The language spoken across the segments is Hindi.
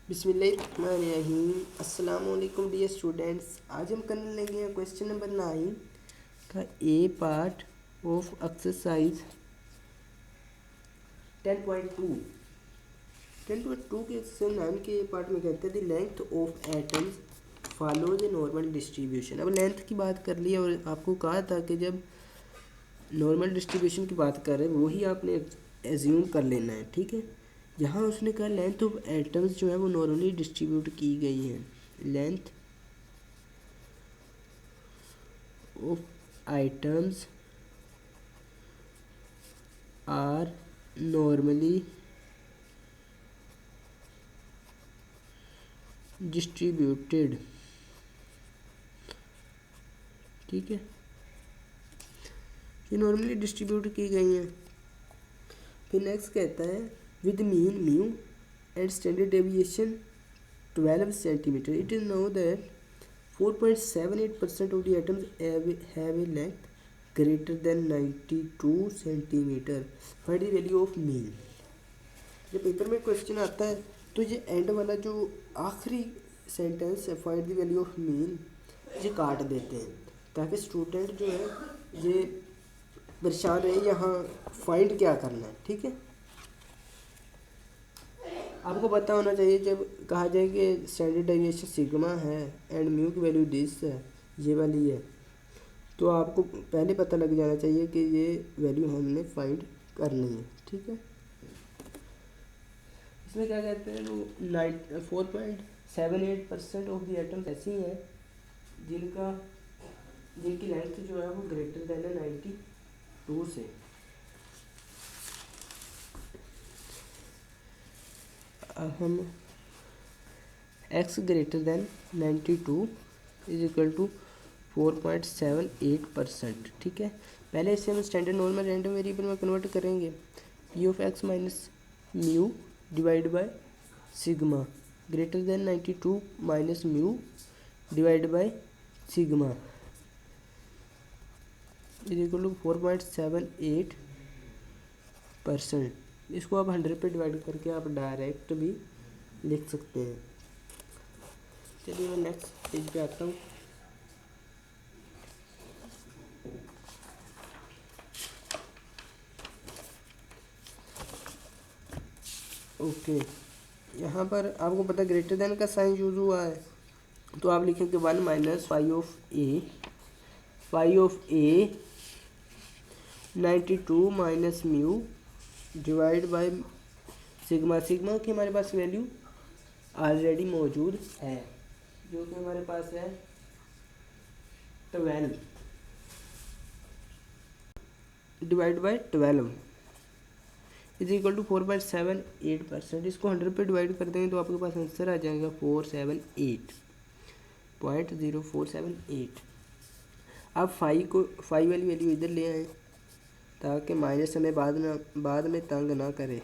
बिस्मिल्लाहिर्रहमानिर्रहीम। अस्सलाम वालेकुम डियर स्टूडेंट्स। आज हम करने लगे क्वेश्चन नंबर 9 का ए पार्ट ऑफ एक्सरसाइज 10.2। 10.2 के एक्सरसाइज 9 के पार्ट में कहते हैं the length of atoms follows A normal distribution. अब लेंथ की बात कर ली और आपको कहा था कि जब नॉर्मल डिस्ट्रीब्यूशन की बात कर रहे हैं वही आपने एज्यूम कर लेना है, ठीक है। यहाँ उसने कहा लेंथ ऑफ एटम्स जो है वो नॉर्मली डिस्ट्रीब्यूट की गई है। Length of items are normally distributed, ठीक है। ये नॉर्मली डिस्ट्रीब्यूट की गई हैं। फिर नेक्स्ट कहता है with mean mu and standard deviation 12 centimetre it is know that 4.78% of the atoms have a length greater than 92 centimetre. Find the value of mean. जब पेपर में क्वेश्चन आता है तो ये एंड वाला जो आखिरी सेंटेंस है find the value of mean, ये काट देते हैं ताकि स्टूडेंट जो है ये परेशान रहे यहाँ फाइंड क्या करना है, ठीक है। आपको पता होना चाहिए जब कहा जाए कि स्टैंडर्ड डेविएशन सिग्मा है एंड म्यू की वैल्यू दिस है, ये वाली है, तो आपको पहले पता लग जाना चाहिए कि ये वैल्यू हमने फाइंड करनी है, ठीक है। इसमें क्या कहते हैं वो 4.78% ऑफ द एटम्स ऐसी हैं जिनकी लेंथ जो है वो ग्रेटर देन है 92 से। अब हम x greater than 92 is equal to 4.78%, ठीक है। पहले इसे हम स्टैंडर्ड नॉर्मल रैंडम वेरिएबल में कन्वर्ट करेंगे। P of x minus mu divide by sigma greater than 92 minus mu divide by sigma is equal to 4.78%। इसको आप 100 पे डिवाइड करके आप डायरेक्ट भी लिख सकते हैं। चलिए मैं नेक्स्ट पेज पे आता हूँ। ओके, यहाँ पर आपको पता है ग्रेटर देन का साइन यूज हुआ है, तो आप लिखेंगे 1 minus five of A 92 minus mu divide by sigma. Sigma की हमारे पास वैल्यू ऑलरेडी मौजूद है जो कि हमारे पास है 12 divide by 12 is equal to 4.78%। इसको 100 पे डिवाइड कर देंगे तो आपके पास आंसर आ जाएगा 478.0478। आप 5 वाली वैल्यू इधर ले आए ताकि माइनस हमें बाद में तंग ना करे।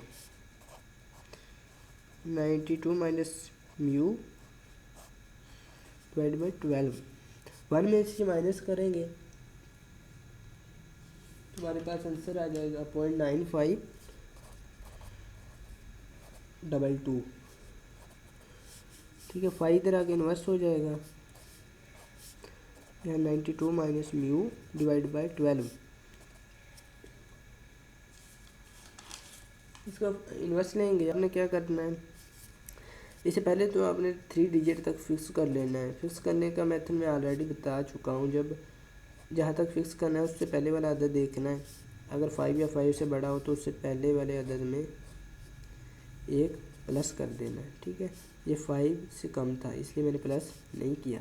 92 माइनस म्यू डिवाइड बाई 12, 1 में से माइनस करेंगे तो हमारे पास आंसर आ जाएगा 0.9522, ठीक है। 5 इधर आके इन्वर्स हो जाएगा, यहाँ 92 माइनस म्यू डिवाइड बाई 12, इसका इन्वर्स लेंगे। आपने क्या करना है, इससे पहले तो आपने 3 डिजिट तक फिक्स कर लेना है। फिक्स करने का मेथड मैं ऑलरेडी बता चुका हूँ। जब जहाँ तक फिक्स करना है उससे पहले वाला अदद देखना है। अगर 5 या 5 से बड़ा हो तो उससे पहले वाले अदद में एक प्लस कर देना है, ठीक है। ये 5 से कम था इसलिए मैंने प्लस नहीं किया।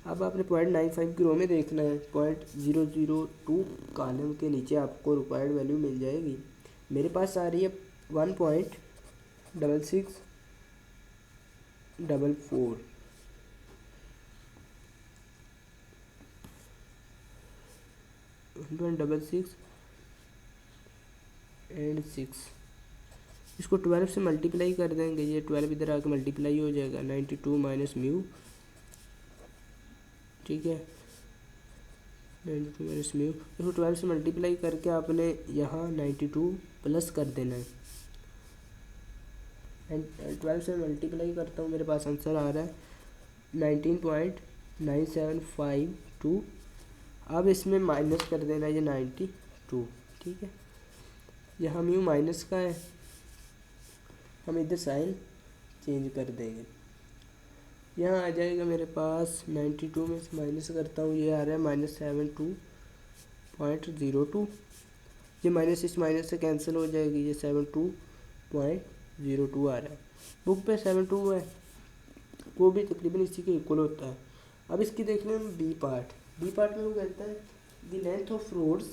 अब आपने 0.95 की रो में देखना है। 0.002 कॉलम के नीचे आपको रिक्वायर्ड वैल्यू मिल जाएगी। मेरे पास आ रही है 1.6644, 1.66 एंड 6। इसको 12 से मल्टीप्लाई कर देंगे, ये 12 इधर आके मल्टीप्लाई हो जाएगा। 92 माइनस म्यू, ठीक है। 92 माइनस म्यू, इसको 12 से मल्टीप्लाई करके आपने यहाँ 92 प्लस कर देना है। एंड 12 से मल्टीप्लाई करता हूँ, मेरे पास आंसर आ रहा है 19.9752। अब इसमें माइनस कर देना ये 92, ठीक है। यहाँ म्यू माइनस का है, हम इधर साइन चेंज कर देंगे। यहाँ आ जाएगा मेरे पास 92 में से माइनस करता हूँ, ये आ रहा है -72.02। ये माइनस इस माइनस से कैंसिल हो जाएगी, ये 72.02 आ रहा है। बुक पे 72 है, वो भी तकरीबन इसी के इक्वल होता है। अब इसकी देख लें हम बी पार्ट। बी पार्ट में वो कहता है the length of rods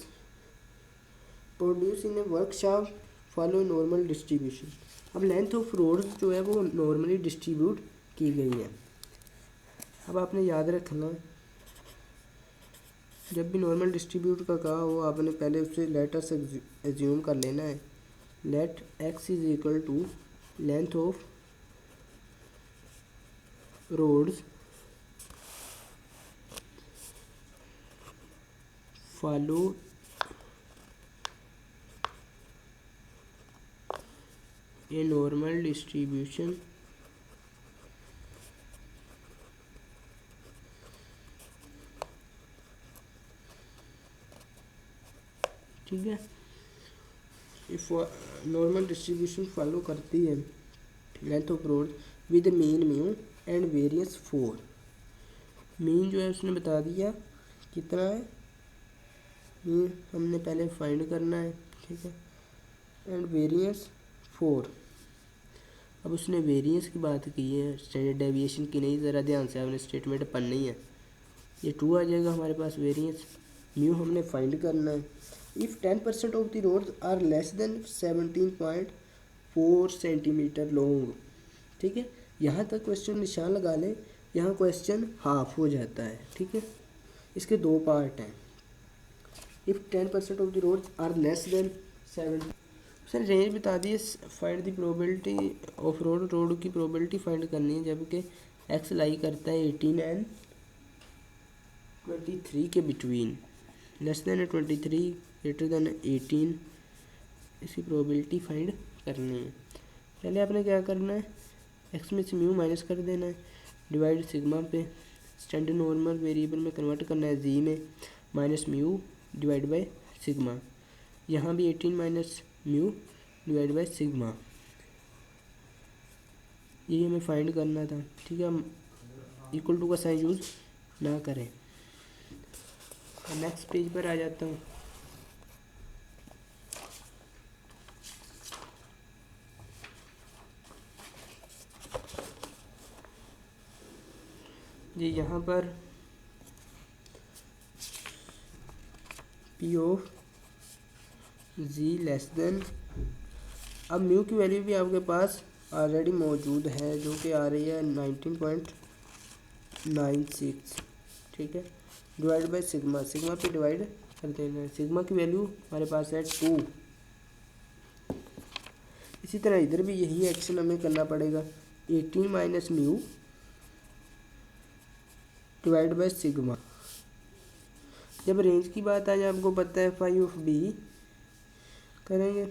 produce in a workshop follow normal distribution. अब लेंथ ऑफ रोड्स जो है वो नॉर्मली डिस्ट्रीब्यूट की गई है। अब आपने याद रखना, जब भी नॉर्मल डिस्ट्रीब्यूट का कहा हो आपने पहले उससे लेटर्स एज्यूम कर लेना है। Let x is equal to length of rods follow a normal distribution ठीक है। इफ नॉर्मल डिस्ट्रीब्यूशन फॉलो करती है length of road with mean mu and variance 4। Mean जो है उसने बता दिया कितना है, मीन हमने पहले फाइंड करना है, ठीक है, एंड वेरियंस 4। अब उसने वेरियंस की बात की है, स्टैंडर्ड डेविएशन की नहीं, ज़रा ध्यान से आपने स्टेटमेंट पढ़नी है। ये 2 आ जाएगा हमारे पास वेरियंस, म्यू हमने फाइंड करना है। If 10% of the rods are less than 17.4 centimetre long, ठीक है। यहाँ तक क्वेश्चन निशान लगा लें, यहाँ क्वेश्चन हाफ हो जाता है, ठीक है। इसके 2 पार्ट हैं। If 10% of the rods are less than 7, sir range बता दिए, find the probability of road की प्रोबेबिलिटी फाइंड करनी है, जबकि एक्स लाई करता है 18 एंड 23 के between, less than 23 greater than 18, इसकी प्रोबेबिलिटी फाइंड करनी है। पहले आपने क्या करना है, एक्स में से म्यू माइनस कर देना है, डिवाइड सिग्मा पे, स्टैंडर्ड नॉर्मल वेरिएबल में कन्वर्ट करना है जी में, minus mu divide by sigma. यहाँ भी 18 minus mu divide by sigma, ये हमें फाइंड करना था, ठीक है। हम इक्वल टू का साइन यूज़ ना करें। नेक्स्ट पेज पर आ जाता हूँ। जी यहाँ पर P of G less than, अब म्यू की वैल्यू भी आपके पास ऑलरेडी मौजूद है, जो कि आ रही है 19.96, ठीक है, डिवाइड बाय सिग्मा। सिग्मा पे डिवाइड कर देना है, सिग्मा की वैल्यू हमारे पास है 2। इसी तरह इधर भी यही एक्शन हमें करना पड़ेगा, 18 minus mu divide by sigma. जब रेंज की बात आ जाए, आपको पता है फाइव ऑफ बी करेंगे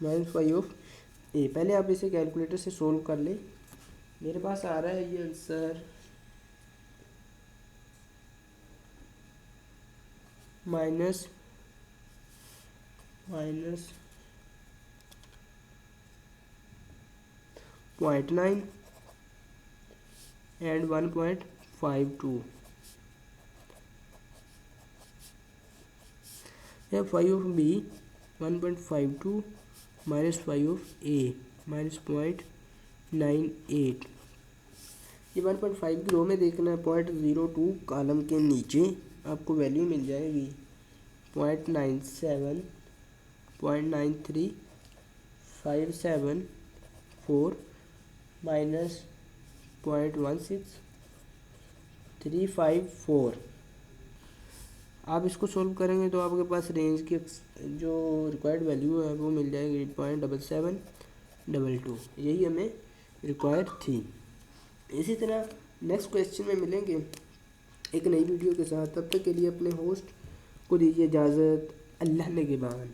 माइनस फाइव ऑफ ए। पहले आप इसे कैलकुलेटर से सोल्व कर लें। मेरे पास आ रहा है ये आंसर माइनस 0.9 एंड 1.52। या 5 of B 1.52 minus 5 of A minus 0.98। ये 1.5 की रो में देखना है, 0.02 कॉलम के नीचे आपको वैल्यू मिल जाएगी 0.97, 0.9357 माइनस 0.16354। आप इसको सोल्व करेंगे तो आपके पास रेंज की जो रिक्वायर्ड वैल्यू है वो मिल जाएगी 0.7722। यही हमें रिक्वायर्ड थी। इसी तरह नेक्स्ट क्वेश्चन में मिलेंगे एक नई वीडियो के साथ। तब तक के लिए अपने होस्ट को दीजिए इजाज़त। अल्लाह ने के बाद।